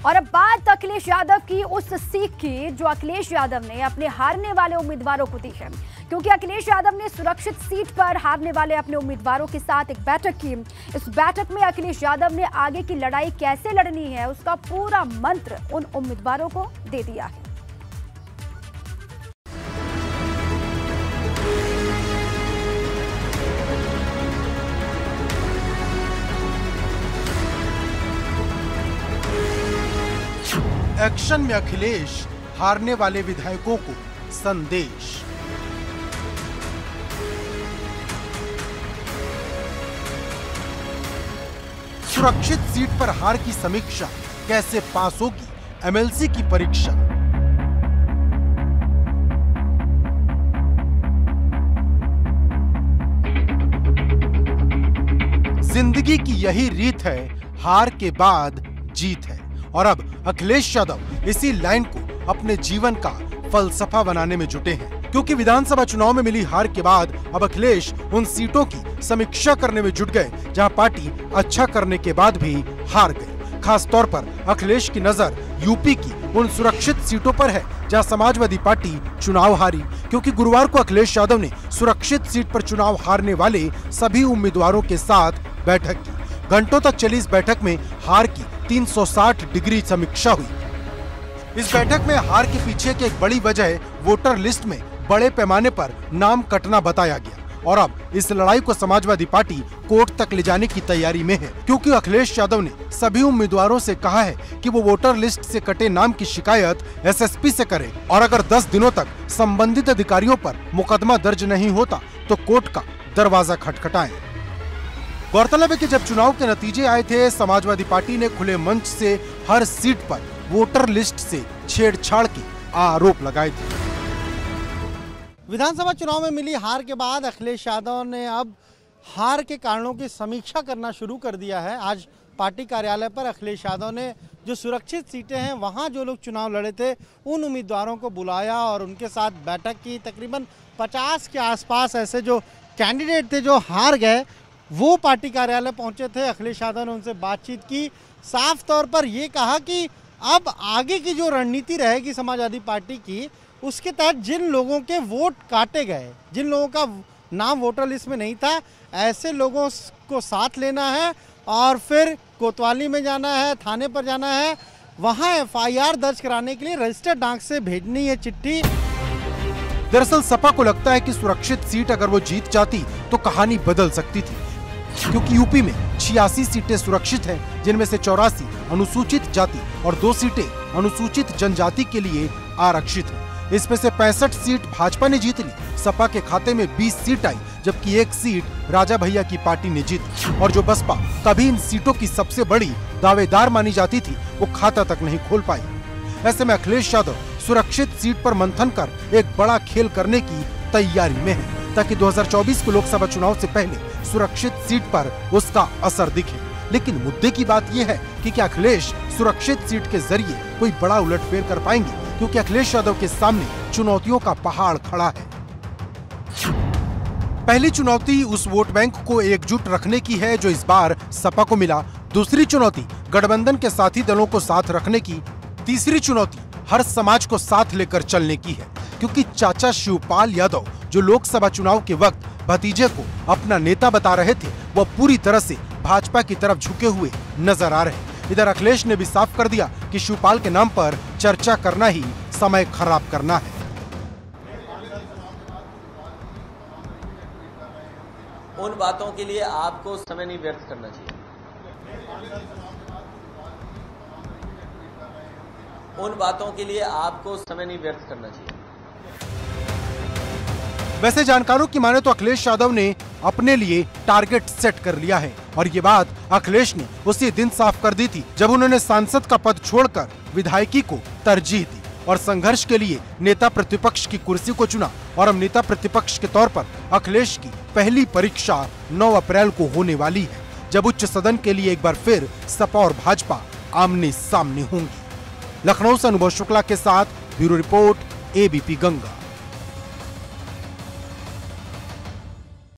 और अब बात अखिलेश यादव की उस सीख की जो अखिलेश यादव ने अपने हारने वाले उम्मीदवारों को दी है, क्योंकि अखिलेश यादव ने सुरक्षित सीट पर हारने वाले अपने उम्मीदवारों के साथ एक बैठक की। इस बैठक में अखिलेश यादव ने आगे की लड़ाई कैसे लड़नी है उसका पूरा मंत्र उन उम्मीदवारों को दे दिया है। एक्शन में अखिलेश, हारने वाले विधायकों को संदेश। सुरक्षित सीट पर हार की समीक्षा, कैसे पास होगी एमएलसी की परीक्षा। जिंदगी की यही रीत है, हार के बाद जीत है। और अब अखिलेश यादव इसी लाइन को अपने जीवन का फलसफा बनाने में जुटे हैं, क्योंकि विधानसभा चुनाव में मिली हार के बाद अब अखिलेश उन सीटों की समीक्षा करने में जुट गए जहां पार्टी अच्छा करने के बाद भी हार गई। खास तौर पर अखिलेश की नजर यूपी की उन सुरक्षित सीटों पर है जहां समाजवादी पार्टी चुनाव हारी, क्योंकि गुरुवार को अखिलेश यादव ने सुरक्षित सीट पर चुनाव हारने वाले सभी उम्मीदवारों के साथ बैठक की। घंटों तक चली इस बैठक में हार की 360 डिग्री समीक्षा हुई। इस बैठक में हार के पीछे की एक बड़ी वजह वोटर लिस्ट में बड़े पैमाने पर नाम कटना बताया गया। और अब इस लड़ाई को समाजवादी पार्टी कोर्ट तक ले जाने की तैयारी में है, क्योंकि अखिलेश यादव ने सभी उम्मीदवारों से कहा है कि वो वोटर लिस्ट से कटे नाम की शिकायत एसएसपी से करें, और अगर 10 दिनों तक संबंधित अधिकारियों पर मुकदमा दर्ज नहीं होता तो कोर्ट का दरवाजा खटखटाएं। गौरतलब है कि जब चुनाव के नतीजे आए थे, समाजवादी पार्टी ने खुले मंच से हर सीट पर वोटर लिस्ट से छेड़छाड़ के आरोप लगाए थे। विधानसभा चुनाव में मिली हार के बाद अखिलेश यादव ने अब हार के कारणों की समीक्षा करना शुरू कर दिया है। आज पार्टी कार्यालय पर अखिलेश यादव ने जो सुरक्षित सीटें हैं वहां जो लोग चुनाव लड़े थे उन उम्मीदवारों को बुलाया और उनके साथ बैठक की। तकरीबन 50 के आसपास ऐसे जो कैंडिडेट थे जो हार गए वो पार्टी कार्यालय पहुंचे थे। अखिलेश यादव ने उनसे बातचीत की, साफ तौर पर ये कहा कि अब आगे की जो रणनीति रहेगी समाजवादी पार्टी की, उसके तहत जिन लोगों के वोट काटे गए, जिन लोगों का नाम वोटर लिस्ट में नहीं था, ऐसे लोगों को साथ लेना है और फिर कोतवाली में जाना है, थाने पर जाना है, वहां एफआईआर दर्ज कराने के लिए रजिस्टर्ड डाक से भेजनी है चिट्ठी। दरअसल सपा को लगता है कि सुरक्षित सीट अगर वो जीत जाती तो कहानी बदल सकती थी, क्योंकि यूपी में 86 सीटें सुरक्षित हैं, जिनमें से 84 अनुसूचित जाति और 2 सीटें अनुसूचित जनजाति के लिए आरक्षित हैं। इसमें से 65 सीट भाजपा ने जीत ली, सपा के खाते में 20 सीट आई, जबकि 1 सीट राजा भैया की पार्टी ने जीती। और जो बसपा कभी इन सीटों की सबसे बड़ी दावेदार मानी जाती थी, वो खाता तक नहीं खोल पाई। ऐसे में अखिलेश यादव सुरक्षित सीट पर मंथन कर एक बड़ा खेल करने की तैयारी में है, ताकि 2024 के लोकसभा चुनाव से पहले सुरक्षित सीट पर उसका असर दिखे। लेकिन मुद्दे की बात यह है कि क्या अखिलेश सुरक्षित सीट के जरिए कोई बड़ा उलटफेर कर पाएंगे, क्योंकि अखिलेश यादव के सामने चुनौतियों का पहाड़ खड़ा है। पहली चुनौती उस वोट बैंक को एकजुट रखने की है जो इस बार सपा को मिला। दूसरी चुनौती गठबंधन के साथी दलों को साथ रखने की। तीसरी चुनौती हर समाज को साथ लेकर चलने की है, क्योंकि चाचा शिवपाल यादव जो लोकसभा चुनाव के वक्त भतीजे को अपना नेता बता रहे थे, वह पूरी तरह से भाजपा की तरफ झुके हुए नजर आ रहे। इधर अखिलेश ने भी साफ कर दिया कि शिवपाल के नाम पर चर्चा करना ही समय खराब करना है। उन बातों के लिए आपको समय नहीं व्यर्थ करना चाहिए। उन बातों के लिए आपको समय नहीं व्यर्थ करना चाहिए। वैसे जानकारों की माने तो अखिलेश यादव ने अपने लिए टारगेट सेट कर लिया है, और ये बात अखिलेश ने उसी दिन साफ कर दी थी जब उन्होंने सांसद का पद छोड़कर विधायकी को तरजीह दी और संघर्ष के लिए नेता प्रतिपक्ष की कुर्सी को चुना। और अब नेता प्रतिपक्ष के तौर पर अखिलेश की पहली परीक्षा 9 अप्रैल को होने वाली है, जब उच्च सदन के लिए एक बार फिर सपा और भाजपा आमने सामने होंगी। लखनऊ से अनुभव शुक्ला के साथ ब्यूरो रिपोर्ट, एबीपी गंगा।